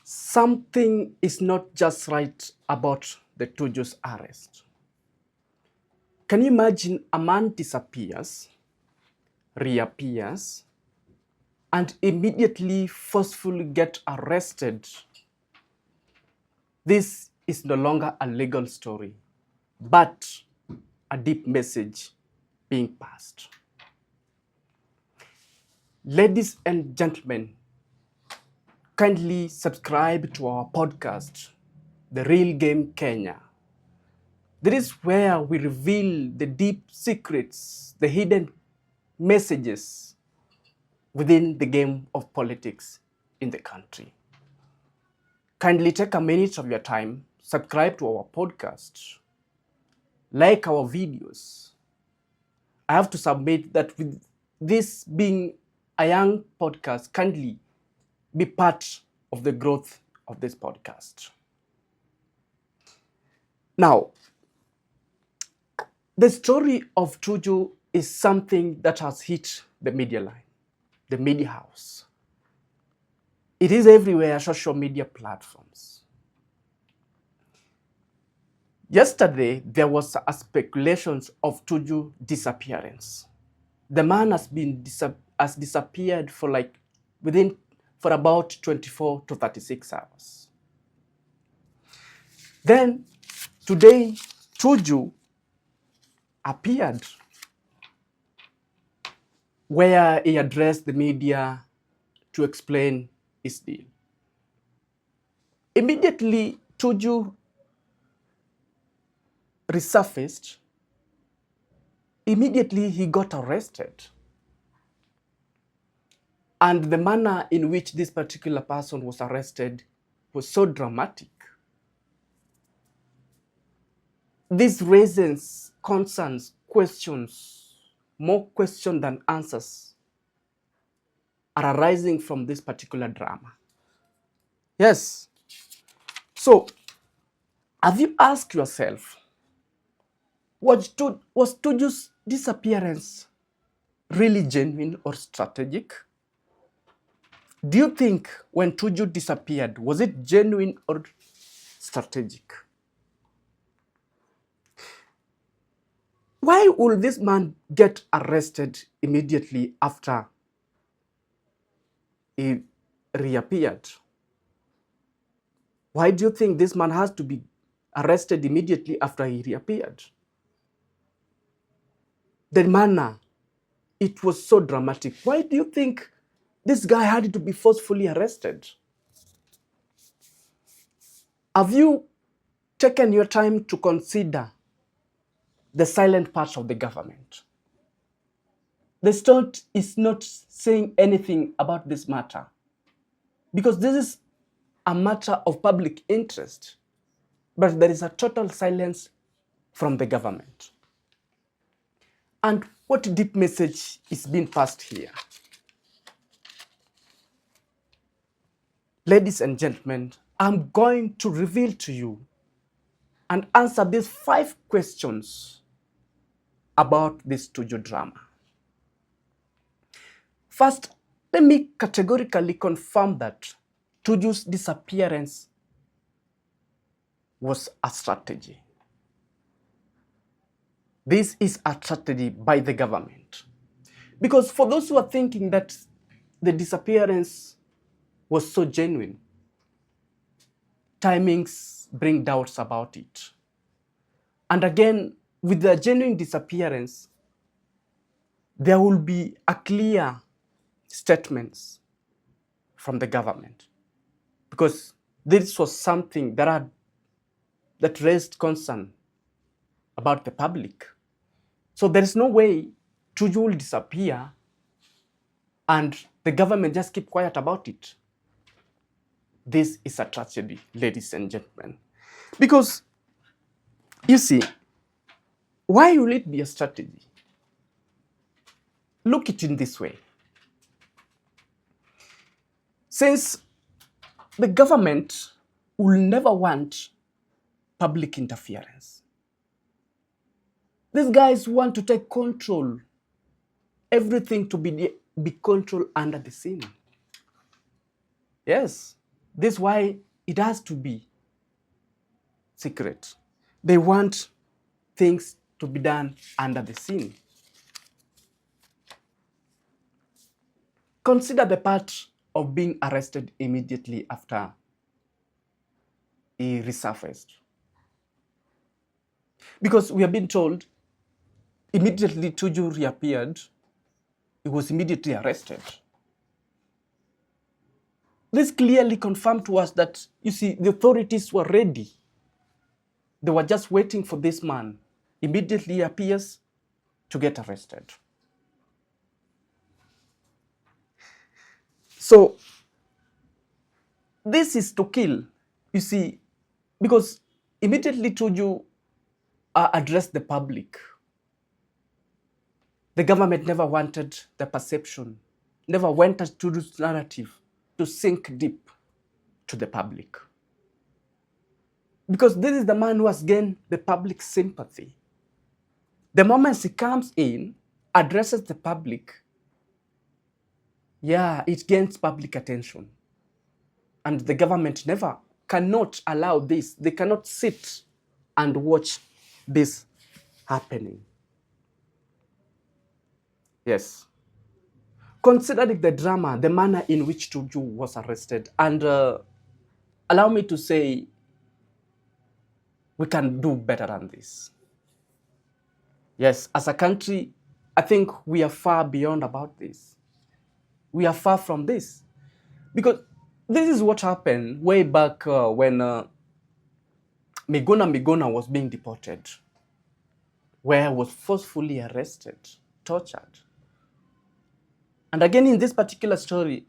Something is not just right about the Tuju's arrest. Can you imagine a man disappears, reappears, and immediately forcefully get arrested? This is no longer a legal story, but a deep message being passed. Ladies and gentlemen, kindly subscribe to our podcast, The Real Game Kenya. This is where we reveal the deep secrets, the hidden messages within the game of politics in the country. Kindly take a minute of your time, subscribe to our podcast, like our videos. I have to submit that with this being a young podcast, kindly be part of the growth of this podcast. Now, the story of Tuju is something that has hit the media line, the media house. It is everywhere, social media platforms. Yesterday, there was a speculation of Tuju disappearance. The man has disappeared for about 24 to 36 hours. Then today, Tuju appeared where he addressed the media to explain his deal. Immediately, Tuju resurfaced. Immediately, he got arrested. And the manner in which this particular person was arrested was so dramatic. This raises concerns, questions, more questions than answers are arising from this particular drama. Yes. So, have you asked yourself, was Tuju's disappearance really genuine or strategic? Do you think when Tuju disappeared, was it genuine or strategic? Why will this man get arrested immediately after he reappeared? Why do you think this man has to be arrested immediately after he reappeared? The manner, it was so dramatic. Why do you think this guy had to be forcefully arrested? Have you taken your time to consider the silent part of the government? The state is not saying anything about this matter because this is a matter of public interest, but there is a total silence from the government. And what deep message is being passed here? Ladies and gentlemen, I'm going to reveal to you and answer these 5 questions about this Tuju drama. First, let me categorically confirm that Tuju's disappearance was a strategy. This is a strategy by the government. Because for those who are thinking that the disappearance was so genuine, timings bring doubts about it. And again, with the genuine disappearance, there will be a clear statements from the government. Because this was something that raised concern about the public. So there is no way Tuju will disappear and the government just keep quiet about it. This is a tragedy, ladies and gentlemen. Because, you see, why will it be a strategy? Look at it in this way. Since the government will never want public interference, these guys want to take control, everything to be controlled under the scene. Yes. This is why it has to be secret. They want things to be done under the scene. Consider the part of being arrested immediately after he resurfaced. Because we have been told immediately Tuju reappeared, he was immediately arrested. This clearly confirmed to us that, you see, the authorities were ready. They were just waiting for this man. Immediately appears to get arrested. So this is to kill, you see, because immediately Tuju addressed the public. The government never wanted the perception, never wanted Tuju's narrative to sink deep to the public. Because this is the man who has gained the public sympathy. The moment he comes in, addresses the public, it gains public attention. And the government cannot allow this. They cannot sit and watch this happening. Yes. Considering the drama, the manner in which Tuju was arrested, and allow me to say, we can do better than this. Yes, as a country, I think we are far beyond about this. We are far from this. Because this is what happened way back when Miguna was being deported, where he was forcefully arrested, tortured. And again, in this particular story,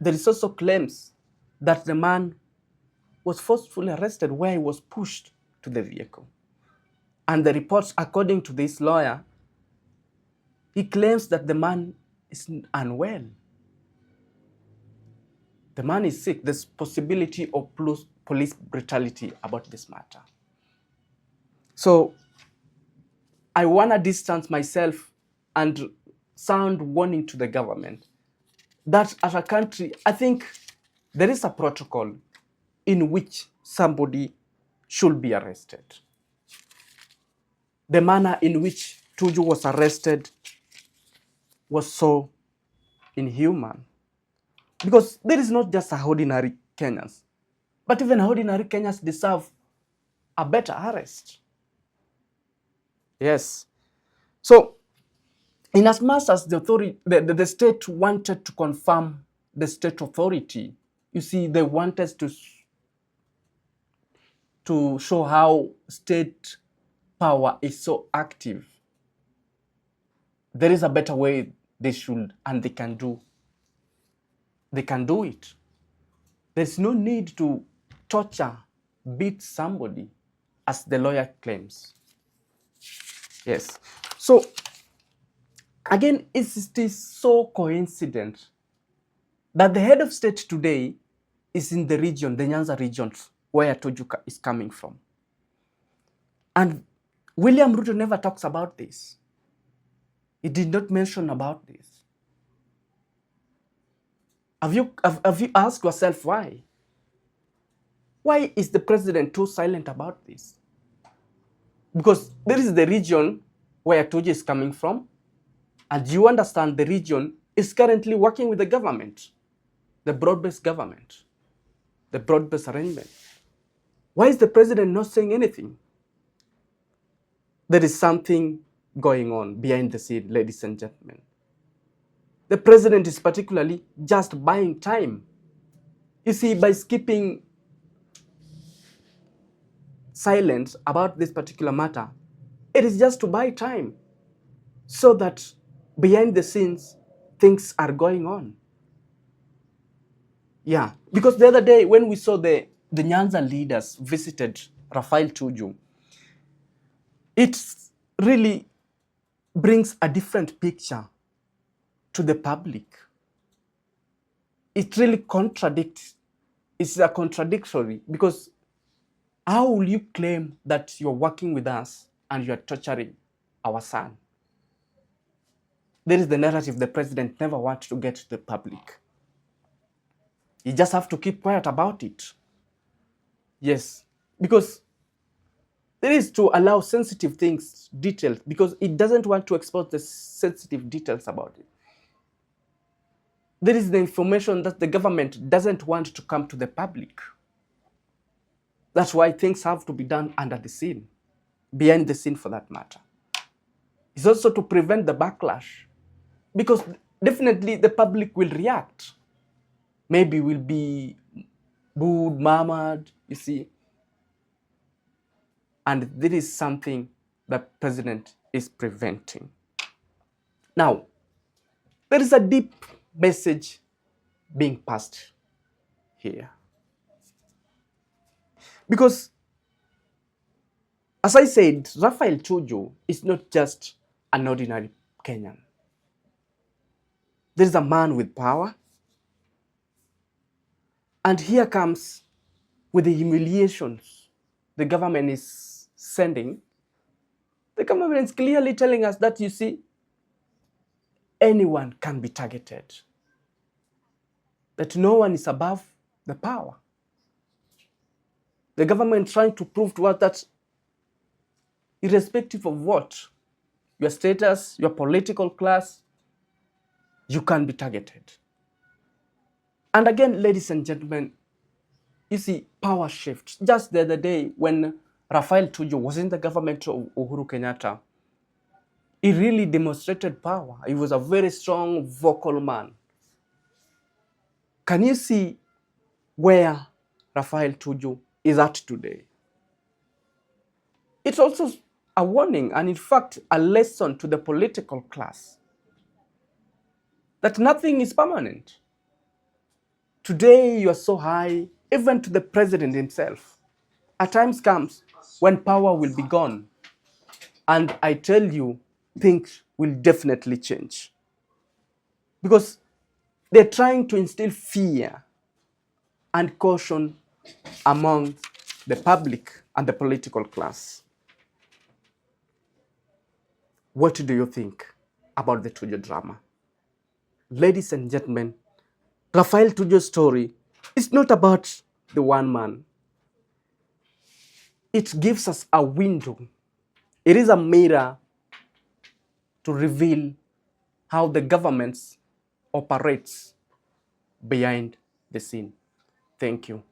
there is also claims that the man was forcefully arrested where he was pushed to the vehicle. And the reports, according to this lawyer, he claims that the man is unwell. The man is sick. There's possibility of police brutality about this matter. So I want to distance myself and sound warning to the government that as a country, I think there is a protocol in which somebody should be arrested. The manner in which Tuju was arrested was so inhuman. Because there is not just a ordinary Kenyans, but even ordinary Kenyans deserve a better arrest. Yes. So, in as much as the state wanted to confirm the state authority, you see, they wanted to show how state power is so active. There is a better way they should and they can do. They can do it. There's no need to torture, beat somebody, as the lawyer claims. Yes. So, again, it is so coincident that the head of state today is in the region, the Nyanza region, where Tuju is coming from. And William Ruto never talks about this. He did not mention about this. Have you asked yourself why? Why is the president too silent about this? Because there is the region where Tuju is coming from, and you understand the region is currently working with the government, the broad-based government, the broad-based arrangement. Why is the president not saying anything? There is something going on behind the scene, ladies and gentlemen. The president is particularly just buying time. You see, by keeping silent about this particular matter, it is just to buy time so that behind the scenes, things are going on. Yeah, because the other day when we saw the Nyanza leaders visited Rafael Tuju, it really brings a different picture to the public. It really contradicts. It's a contradictory because how will you claim that you're working with us and you're torturing our son? There is the narrative the president never wants to get to the public. You just have to keep quiet about it. Yes, because it is to allow sensitive things, details, because it doesn't want to expose the sensitive details about it. There is the information that the government doesn't want to come to the public. That's why things have to be done under the scene, behind the scene for that matter. It's also to prevent the backlash, because definitely the public will react. Maybe will be booed, murmured, you see. And this is something the president is preventing. Now, there is a deep message being passed here. Because, as I said, Raphael Tuju is not just an ordinary Kenyan. There is a man with power. And here comes with the humiliations the government is sending. The government is clearly telling us that, you see, anyone can be targeted. That no one is above the power. The government trying to prove to us that irrespective of what, your status, your political class, you can be targeted. And again, ladies and gentlemen, you see, power shifts. Just the other day, when Raphael Tuju was in the government of Uhuru Kenyatta, he really demonstrated power. He was a very strong, vocal man. Can you see where Raphael Tuju is at today? It's also a warning, and in fact, a lesson to the political class that nothing is permanent. Today, you are so high, even to the president himself. A time comes when power will be gone. And I tell you, things will definitely change. Because they're trying to instill fear and caution among the public and the political class. What do you think about the Tuju drama? Ladies and gentlemen, Raphael Tuju's story is not about the one man. It gives us a window. It is a mirror to reveal how the government operates behind the scene. Thank you.